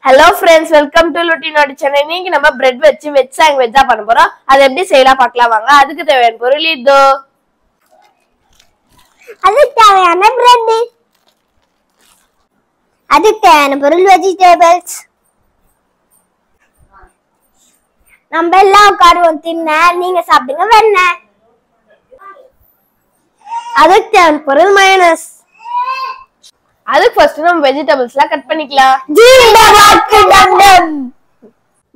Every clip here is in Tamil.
Hello friends, welcome to Lutinoti channel. இன்னைக்கு நம்ம bread வச்சு வெஜ் சாண்ட்விச்சா பண்ண போறோம். அது எப்படி செய்யலாம் பார்க்கலாம் வாங்க. அதுக்கு தேவையான பொருள் இதோ. அதுக்கு தேவையான bread. அதுக்கு தேவையான பொருள் vegetables. நம்ம எல்லாம் உட்காருவோம் தின்ன நீங்க சாப்பிடுங்க வேணா. அதுக்கு தேவையான பொருள் mayonnaise. அதுக்கு ஃபர்ஸ்ட் நம்ம வெஜிடபிள்ஸ்லாம் கட் பண்ணிக்கலாம்.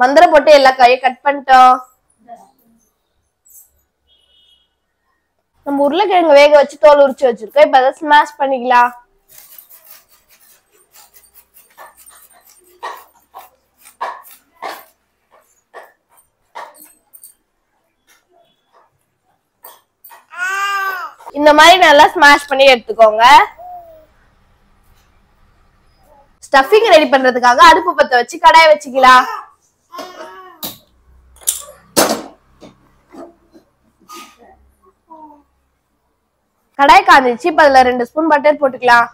மந்திர போட்டு எல்லா காயும் கட் பண்ணிட்டோம். நம்ம உருளைக்கிழங்கு வேக வச்சு தோல் உரிச்சு வச்சிருக்கோம். இப்ப அதை ஸ்மாஷ் பண்ணிக்கலாம். இந்த மாதிரி நல்லா ஸ்மாஷ் பண்ணி எடுத்துக்கோங்க. ஸ்டஃபிங் ரெடி பண்றதுக்காக அடுப்பு பத்த வச்சு கடாய் வச்சுக்கலாம். கடாய் காஞ்சிச்சு. இப்ப அதுல 2 ஸ்பூன் பட்டர் போட்டுக்கலாம்.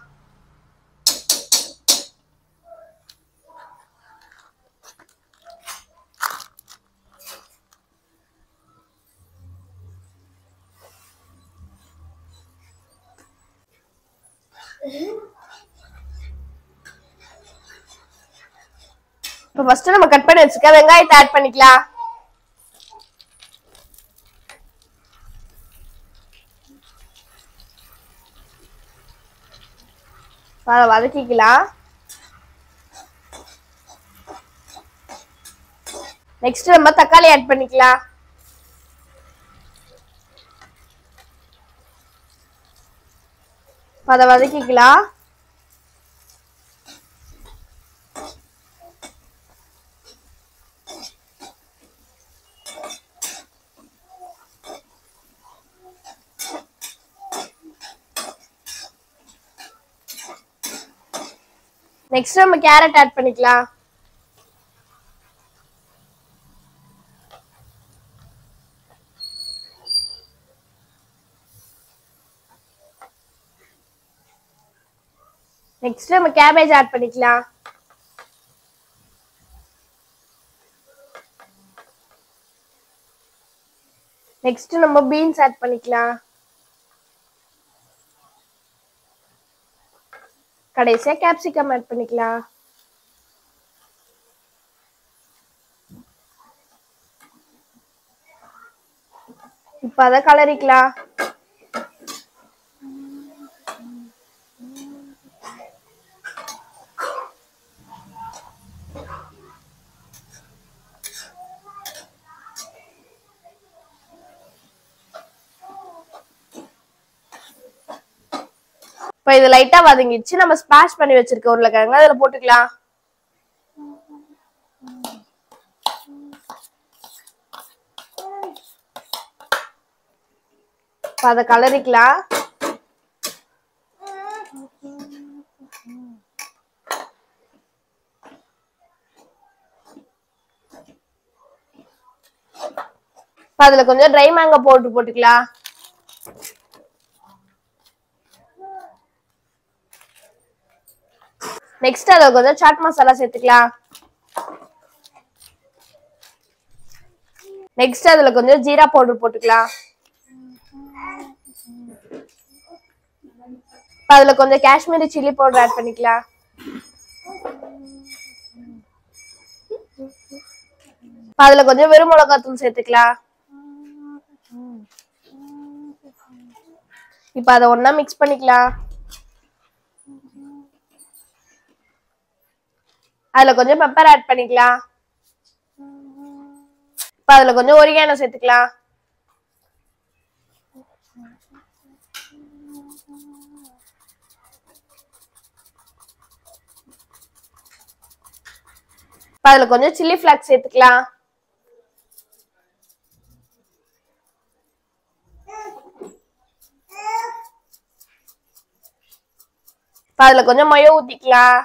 இப்ப ஃபர்ஸ்ட் நம்ம கட் பண்ணி வச்சுக்க வெங்காயத்தை ஆட் பண்ணிக்கலாம். வதக்கிக்கலாம். நெக்ஸ்ட் நம்ம தக்காளி ஆட் பண்ணிக்கலாம். அத வதக்கிக்கலாம். நெக்ஸ்ட் நம்ம கேரட் ஆட் பண்ணிக்கலாம். நெக்ஸ்ட் நம்ம கேபேஜ் ஆட் பண்ணிக்கலாம். நெக்ஸ்ட் நம்ம பீன்ஸ் ஆட் பண்ணிக்கலாம். கடைசியா கேப்சிகம் ஆட் பண்ணிக்கலாம். இப்ப அத கலரிக்கலாம். இப்ப இது லைட்டா வதங்கிடுச்சு. நம்ம ஸ்மாஷ் பண்ணி வச்சிருக்க உருளைக்கிழங்கு அதுல போட்டுக்கலாம். அத கலரிக்கலாம். அதுல கொஞ்சம் ட்ரை மேங்கோ போட்டுக்கலாம். நெக்ஸ்ட் அத கொஞ்சம் சாட் மசாலா சேர்த்துக்கலாம். நெக்ஸ்ட் அதுல கொஞ்சம் ஜீரா பவுடர் போட்டுக்கலாம். அதுல கொஞ்சம் காஷ்மீரி சில்லி பவுடர் ஆட் பண்ணிக்கலாம். அதுல கொஞ்சம் வெறும் மிளகாத்தூள் சேர்த்துக்கலாம். இப்ப அத ஒண்ணா மிக்ஸ் பண்ணிக்கலாம். அதுல கொஞ்சம் பெப்பர் ஆட் பண்ணிக்கலாம். இப்ப அதுல கொஞ்சம் ஒரிகானோ சேர்த்துக்கலாம். இப்ப அதுல கொஞ்சம் சில்லி ஃபிளாக்ஸ் சேர்த்துக்கலாம். அதுல கொஞ்சம் மயோ ஊத்திக்கலாம்.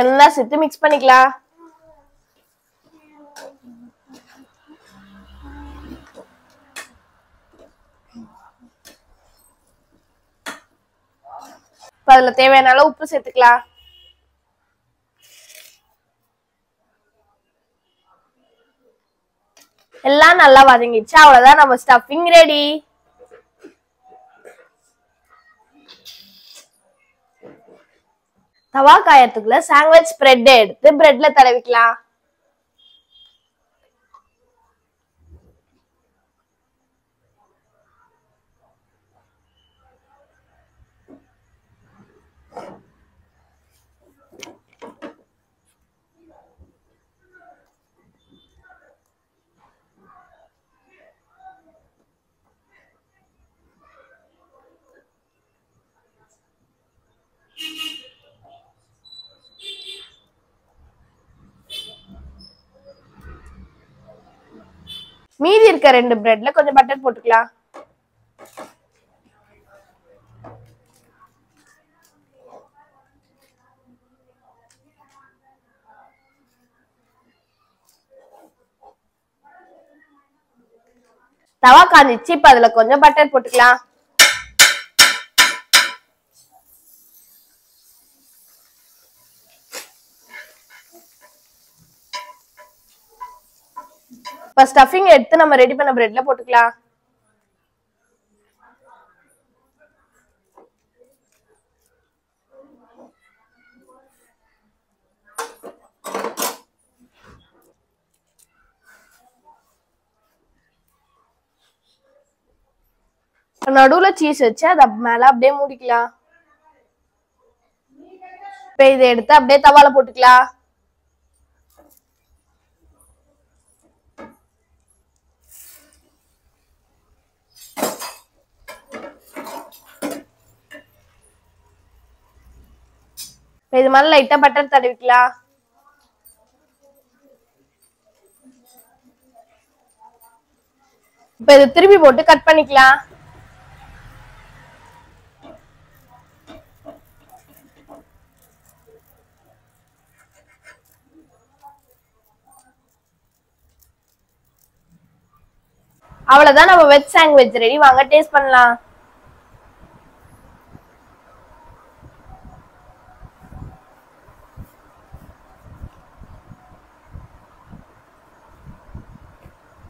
எல்லாம் சேர்த்து மிக்ஸ் பண்ணிக்கலாம். அதுல தேவையான அளவு உப்பு சேர்த்துக்கலாம். எல்லாம் நல்லா வதங்கிடுச்சு. அவ்வளவுதான், நம்ம ஸ்டஃபிங் ரெடி. தவா காயத்துக்குள்ள சாண்ட்விச் பிரெட் எடுத்து பிரெட்ல தடவிக்கலாம். மீதி இருக்க 2 பிரெட்ல கொஞ்சம் பட்டர் போட்டுக்கலாம். தவா காஞ்சிச்சு. இப்ப அதுல கொஞ்சம் பட்டர் போட்டுக்கலாம். இப்ப ஸ்டஃபிங் எடுத்து நம்ம ரெடி பண்ண பிரெட்ல போட்டுக்கலாம். நடுவுல சீஸ் வச்சு அது மேல அப்படியே மூடிக்கலாம். இப்ப இதை எடுத்து அப்படியே தவால போட்டுக்கலாம். இது மேல லைட்டா பட்டர் தடவிக்கலாம். இப்ப இதை திருப்பி போட்டு கட் பண்ணிக்கலாம். அவ்வளவுதான், நம்ம வெஜ் சாண்ட்விச் ரெடி. வாங்க டேஸ்ட் பண்ணலாம்.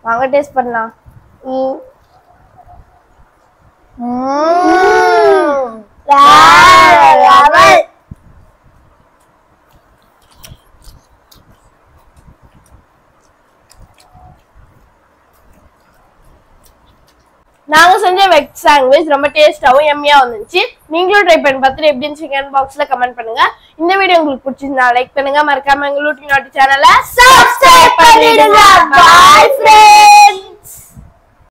வாங்க டேஸ்ட் பண்ணலாம். நாங்க செஞ்ச வெஜ் சாண்ட்விச் ரொம்ப டேஸ்டாவும் எம்மியா வந்துச்சு. நீங்களும் ட்ரை பண்ணி பார்த்துட்டு எப்படி இருந்துச்சுன்னு பாக்ஸ்ல கமெண்ட் பண்ணுங்க. இந்த வீடியோ உங்களுக்கு பிடிச்சிருந்தா லைக் பண்ணுங்க. மறக்காம எங்க லூட்டி நாட்டி சேனலை சப்ஸ்கிரைப் பண்ணிடுங்க. Bye friends.